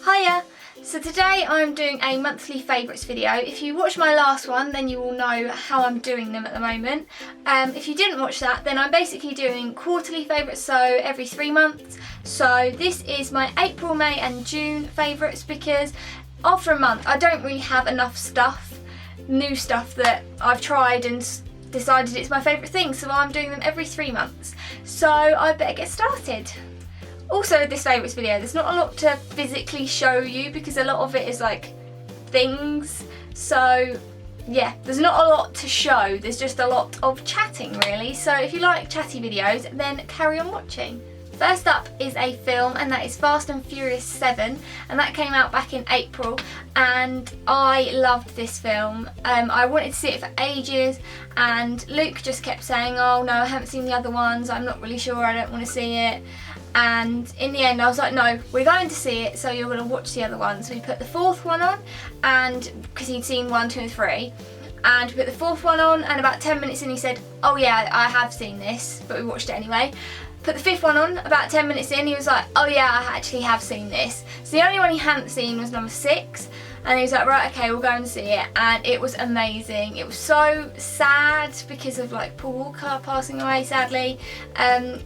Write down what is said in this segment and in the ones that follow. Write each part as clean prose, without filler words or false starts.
Hiya! So today I'm doing a monthly favourites video. If you watched my last one then you will know how I'm doing them at the moment. If you didn't watch that then I'm basically doing quarterly favourites, so every 3 months. So this is my April, May and June favourites because after a month I don't really have enough stuff, new stuff that I've tried and decided it's my favourite thing, so I'm doing them every 3 months. So I better get started. Also this favourites video, there's not a lot to physically show you because a lot of it is like things, so yeah, there's not a lot to show, there's just a lot of chatting really. So if you like chatty videos then carry on watching. First up is a film, and that is Fast and Furious 7, and that came out back in April and I loved this film. I wanted to see it for ages and Luke just kept saying, oh no, I haven't seen the other ones, I'm not really sure, I don't want to see it. And in the end I was like, no, we're going to see it, so you're going to watch the other one. So we put the 4th one on, and because he'd seen 1, 2 and 3, and we put the 4th one on, and about 10 minutes in he said, oh yeah, I have seen this, but we watched it anyway. Put the 5th one on, about 10 minutes in he was like, oh yeah, I actually have seen this. So the only one he hadn't seen was number 6, and he was like, right, okay, we'll go and see it. And it was amazing. It was so sad because of like Paul Walker passing away sadly, and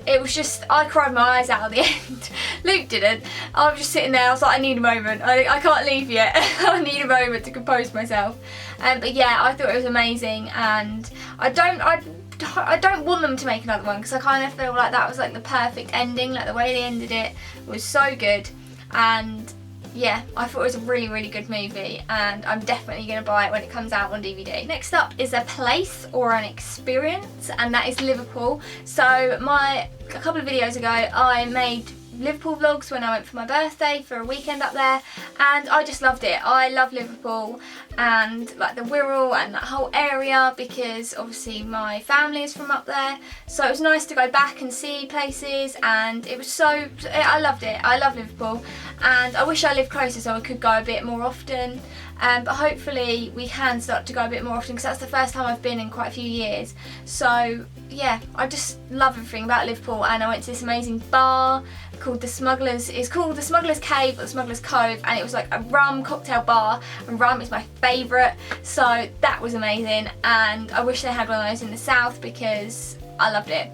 it was just, I cried my eyes out at the end. Luke didn't. I was just sitting there, I was like, I need a moment. I can't leave yet. I need a moment to compose myself. But yeah, I thought it was amazing, and I don't want them to make another one because I kind of feel like that was like the perfect ending, like the way they ended it was so good. And yeah, I thought it was a really, really good movie, and I'm definitely going to buy it when it comes out on DVD. Next up is a place or an experience, and that is Liverpool. So a couple of videos ago I made Liverpool vlogs when I went for my birthday for a weekend up there, and I just loved it. I love Liverpool and like the Wirral and that whole area because obviously my family is from up there, so it was nice to go back and see places, and it was I loved it. I love Liverpool, and I wish I lived closer so I could go a bit more often, but hopefully we can start to go a bit more often because that's the first time I've been in quite a few years. So yeah, I just love everything about Liverpool, and I went to this amazing bar called it's called the Smuggler's Cave or the Smuggler's Cove, and it was like a rum cocktail bar, and rum is my favourite, so that was amazing, and I wish they had one of those in the south because I loved it.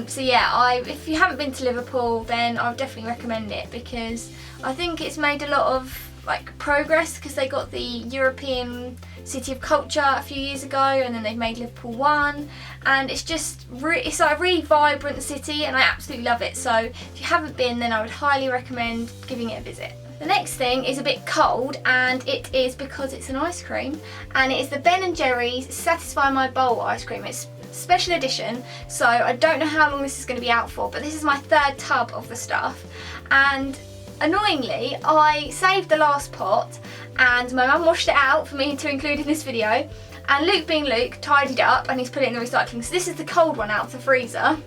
So yeah, if you haven't been to Liverpool then I would definitely recommend it because I think it's made a lot of like progress because they got the European City of Culture a few years ago, and then they've made Liverpool 1, and it's just it's like a really vibrant city, and I absolutely love it. So if you haven't been then I would highly recommend giving it a visit. The next thing is a bit cold, and it is because it's an ice cream, and it is the Ben & Jerry's Satisfy My Bowl ice cream. It's special edition, so I don't know how long this is going to be out for, but this is my 3rd tub of the stuff, and annoyingly I saved the last pot and my mum washed it out for me to include in this video, and Luke being Luke tidied it up and he's put it in the recycling. So this is the cold one out of the freezer,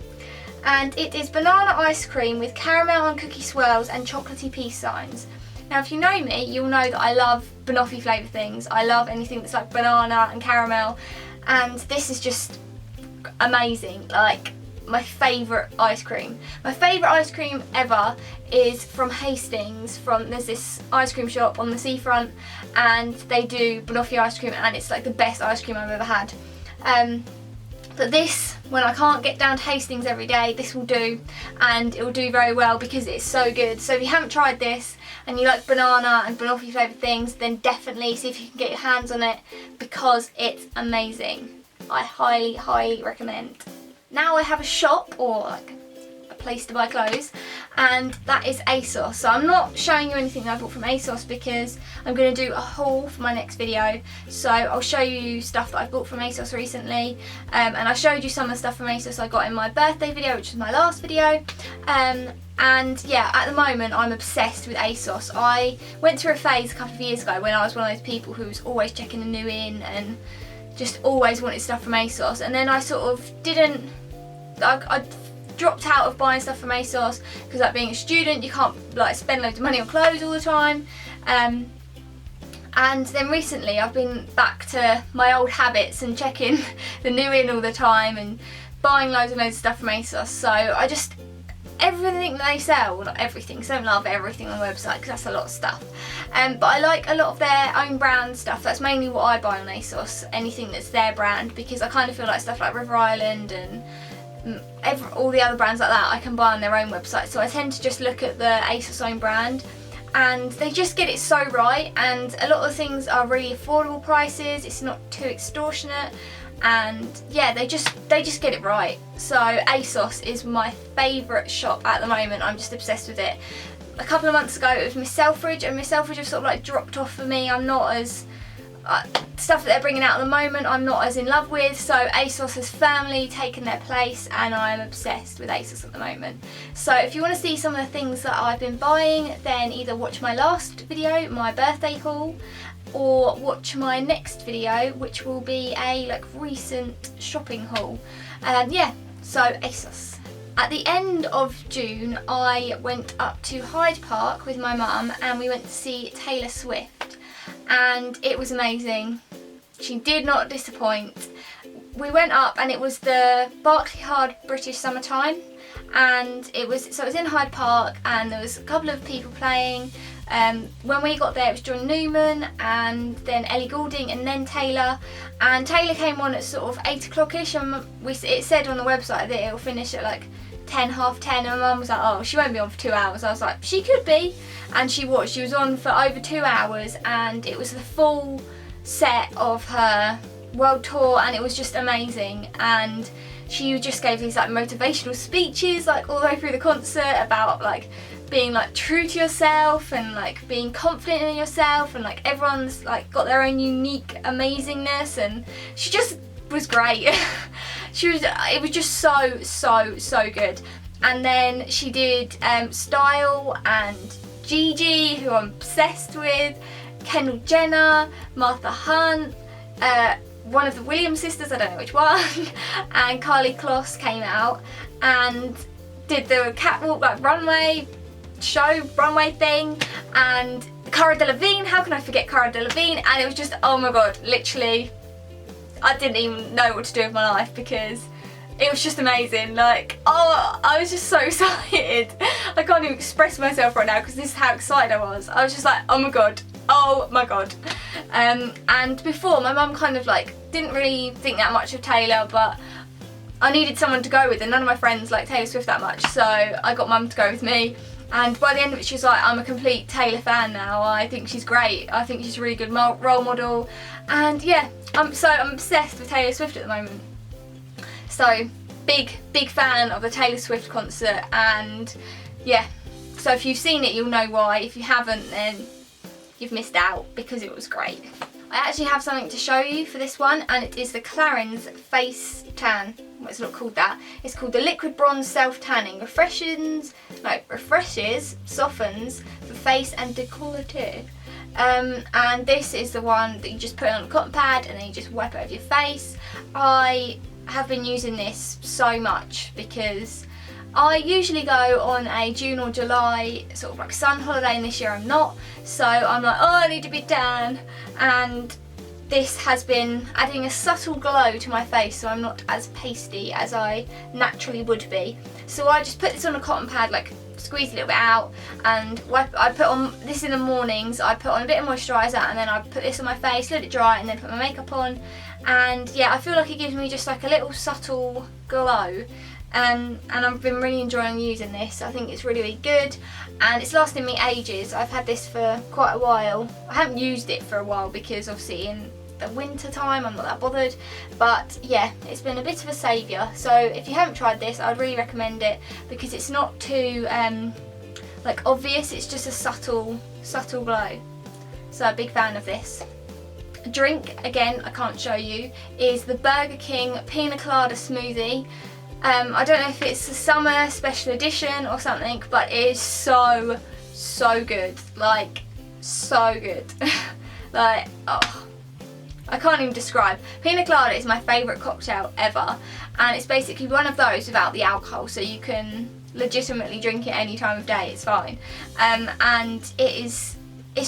and it is banana ice cream with caramel and cookie swirls and chocolatey peace signs. Now if you know me, you'll know that I love banoffee flavour things. I love anything that's like banana and caramel, and this is just amazing, like my favourite ice cream. My favourite ice cream ever is from Hastings. There's this ice cream shop on the seafront, and they do banoffee ice cream, and it's like the best ice cream I've ever had. But this, when I can't get down to Hastings every day, this will do, and it will do very well because it's so good. So if you haven't tried this and you like banana and banoffee flavoured things, then definitely see if you can get your hands on it because it's amazing. I highly, highly recommend. Now I have a shop, or like a place to buy clothes, and that is ASOS. So I'm not showing you anything that I bought from ASOS because I'm going to do a haul for my next video. So I'll show you stuff that I bought from ASOS recently, and I showed you some of the stuff from ASOS I got in my birthday video, which was my last video. And yeah, at the moment I'm obsessed with ASOS. I went through a phase a couple of years ago when I was one of those people who was always checking the new in and just always wanted stuff from ASOS, and then I sort of I dropped out of buying stuff from ASOS because like being a student you can't like spend loads of money on clothes all the time, and then recently I've been back to my old habits and checking the new in all the time and buying loads and loads of stuff from ASOS. So everything that they sell, well, not everything, so I don't love everything on the website because that's a lot of stuff, but I like a lot of their own brand stuff. That's mainly what I buy on ASOS, anything that's their brand, because I kind of feel like stuff like River Island and all the other brands like that I can buy on their own website, so I tend to just look at the ASOS own brand, and they just get it so right, and a lot of things are really affordable prices, it's not too extortionate, and yeah, they just get it right. So ASOS is my favourite shop at the moment. I'm just obsessed with it. A couple of months ago it was Miss Selfridge, and Miss Selfridge has sort of like dropped off for me. I'm not as stuff that they're bringing out at the moment I'm not as in love with, so ASOS has firmly taken their place and I'm obsessed with ASOS at the moment. So if you want to see some of the things that I've been buying, then either watch my last video, my birthday haul, or watch my next video, which will be a like recent shopping haul. Yeah, so ASOS. At the end of June I went up to Hyde Park with my mum and we went to see Taylor Swift, and it was amazing. She did not disappoint. We went up and it was the Barclay Hard British Summertime, and it was in Hyde Park and there was a couple of people playing. When we got there it was John Newman and then Ellie Goulding and then Taylor, and Taylor came on at sort of 8 o'clock-ish, and it said on the website that it'll finish at like 10, half 10, and my mum was like, oh, she won't be on for 2 hours. I was like, she could be, and she was on for over 2 hours, and it was the full set of her world tour, and it was just amazing. And she just gave these like motivational speeches like all the way through the concert about like being like true to yourself and like being confident in yourself, and like everyone's like got their own unique amazingness, and she just was great. It was just so good. And then she did Style and Gigi, who I'm obsessed with, Kendall Jenner, Martha Hunt, one of the Williams sisters, I don't know which one, and Carly Kloss came out and did the catwalk like runway thing, and Cara Delevingne, how can I forget Cara Delevingne? And it was just, oh my god, literally I didn't even know what to do with my life because it was just amazing. Like, oh, I was just so excited. I can't even express myself right now because this is how excited I was. I was just like, oh my god. And before, my mum kind of like didn't really think that much of Taylor, but I needed someone to go with, and none of my friends like Taylor Swift that much, so I got mum to go with me. And by the end of it she was like, I'm a complete Taylor fan now, I think she's great, I think she's a really good role model, and yeah, I'm obsessed with Taylor Swift at the moment. So big fan of the Taylor Swift concert, and yeah, so if you've seen it you'll know why. If you haven't, then you've missed out because it was great. I actually have something to show you for this one, and it is the Clarins Face Tan. Well, it's not called that. It's called the Liquid Bronze Self Tanning. Refreshes, softens for face and décolleté. And this is the one that you just put on a cotton pad and then you just wipe it over your face. I have been using this so much because I usually go on a June or July sort of like sun holiday, and this year I'm not, so I'm like, oh, I need to be tan, and this has been adding a subtle glow to my face so I'm not as pasty as I naturally would be. So I just put this on a cotton pad, like squeeze a little bit out, and I put on this in the mornings. I put on a bit of moisturiser and then I put this on my face, let it dry, and then put my makeup on, and yeah, I feel like it gives me just like a little subtle glow. And I've been really enjoying using this. I think it's really good, and it's lasting me ages. I've had this for quite a while. I haven't used it for a while because obviously in the winter time I'm not that bothered, but yeah, it's been a bit of a saviour. So if you haven't tried this, I'd really recommend it because it's not too like obvious, it's just a subtle glow. So a big fan of this. Drink, again I can't show you, is the Burger King Pina Colada Smoothie. I don't know if it's a summer special edition or something, but it is so good, like so good. Like, oh, I can't even describe. Pina Colada is my favourite cocktail ever, and it's basically one of those without the alcohol, so you can legitimately drink it any time of day, it's fine. And it's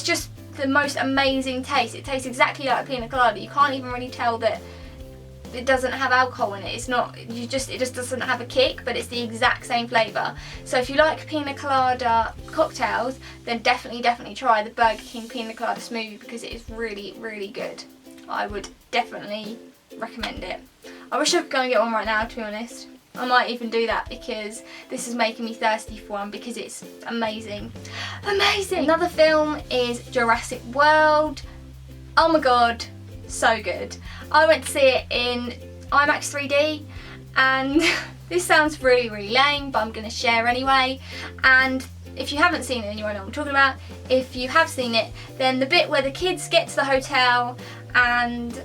just the most amazing taste. It tastes exactly like a pina colada. You can't even really tell that it doesn't have alcohol in it. It's not, it just doesn't have a kick, but it's the exact same flavour. So if you like pina colada cocktails, then definitely try the Burger King pina colada smoothie, because it is really, really good. I would definitely recommend it. I wish I could go and get one right now, to be honest. I might even do that, because this is making me thirsty for one, because it's amazing. Amazing! Another film is Jurassic World. Oh my god, so good. I went to see it in IMAX 3D, and this sounds really, really lame, but I'm going to share anyway. And if you haven't seen it, then you won't know what I'm talking about. If you have seen it, then the bit where the kids get to the hotel and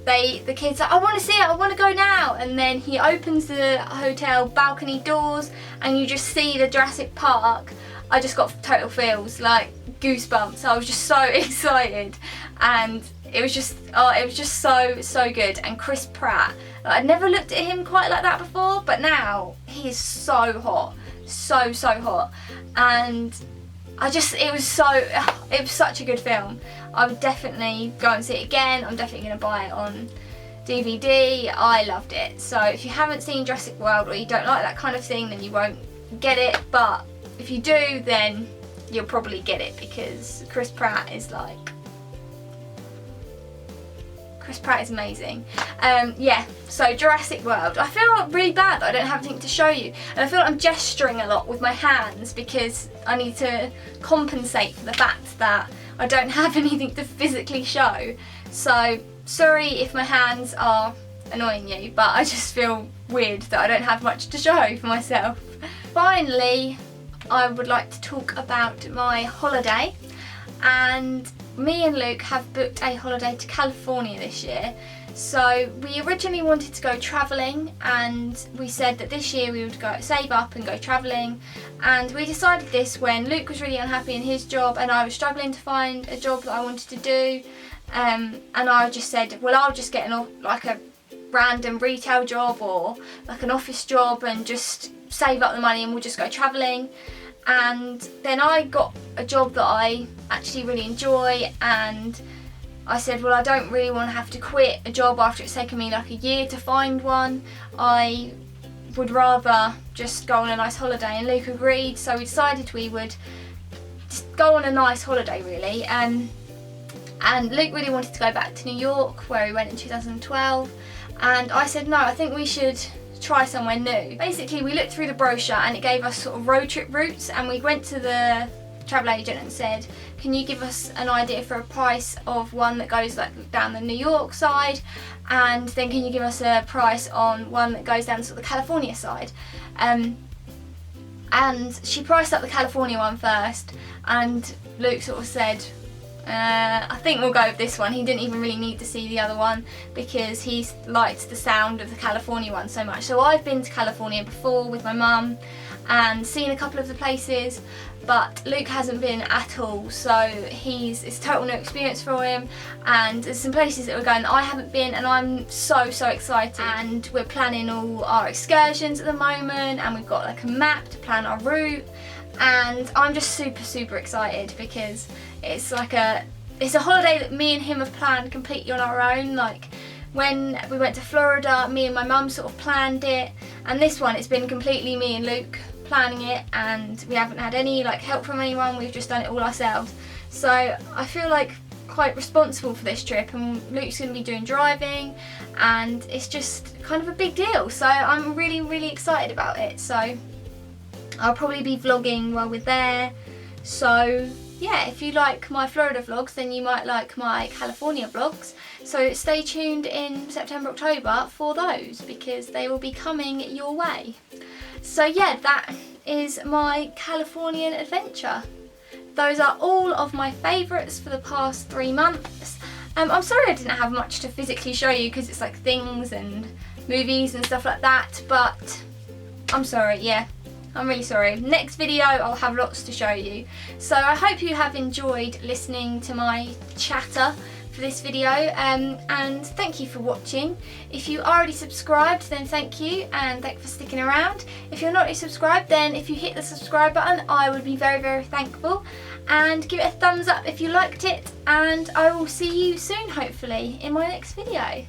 the kid's like, I want to see it, I want to go now, and then he opens the hotel balcony doors and you just see the Jurassic Park. I just got total feels, like goosebumps. I was just so excited, and it was just so good. And Chris Pratt, like, I'd never looked at him quite like that before, but now he is so hot, so hot. And it was such a good film. I would definitely go and see it again. I'm definitely going to buy it on DVD. I loved it. So if you haven't seen Jurassic World, or you don't like that kind of thing, then you won't get it. But if you do, then you'll probably get it, because Chris Pratt is amazing. Yeah, so Jurassic World. I feel really bad that I don't have anything to show you, and I feel like I'm gesturing a lot with my hands, because I need to compensate for the fact that I don't have anything to physically show. So sorry if my hands are annoying you, but I just feel weird that I don't have much to show for myself. Finally, I would like to talk about my holiday. And me and Luke have booked a holiday to California this year. So we originally wanted to go travelling, and we said that this year we would go save up and go travelling. And we decided this when Luke was really unhappy in his job and I was struggling to find a job that I wanted to do. And I just said, well, I'll just get like a random retail job or like an office job and just save up the money, and we'll just go travelling. And then I got a job that I actually really enjoy, and I said, well, I don't really want to have to quit a job after it's taken me like a year to find one. I would rather just go on a nice holiday, and Luke agreed, so we decided we would just go on a nice holiday, really. And Luke really wanted to go back to New York, where he went in 2012, and I said, no, I think we should try somewhere new. Basically, we looked through the brochure and it gave us sort of road trip routes, and we went to the travel agent and said, can you give us an idea for a price of one that goes like down the New York side, and then can you give us a price on one that goes down to sort of the California side. And she priced up the California one first, and Luke sort of said, I think we'll go with this one. He didn't even really need to see the other one, because he liked the sound of the California one so much. So I've been to California before with my mum and seen a couple of the places, but Luke hasn't been at all, so it's a total new experience for him. And there's some places that we're going that I haven't been, and I'm so excited. And we're planning all our excursions at the moment, and we've got like a map to plan our route, and I'm just super excited, because it's a holiday that me and him have planned completely on our own. Like when we went to Florida, me and my mum sort of planned it, and this one, it's been completely me and Luke planning it, and we haven't had any like help from anyone. We've just done it all ourselves. So I feel like quite responsible for this trip, and Luke's going to be doing driving, and it's just kind of a big deal. So I'm really excited about it. So I'll probably be vlogging while we're there. So yeah, if you like my Florida vlogs, then you might like my California vlogs. So stay tuned in September, October for those, because they will be coming your way. So yeah, that is my Californian adventure. Those are all of my favourites for the past 3 months. I'm sorry I didn't have much to physically show you, because it's like things and movies and stuff like that, but I'm sorry, yeah. I'm really sorry. Next video I'll have lots to show you. So I hope you have enjoyed listening to my chatter for this video, and thank you for watching. If you already subscribed, then thank you, and thank you for sticking around. If you're not already subscribed, then if you hit the subscribe button, I would be very thankful, and give it a thumbs up if you liked it, and I will see you soon, hopefully, in my next video.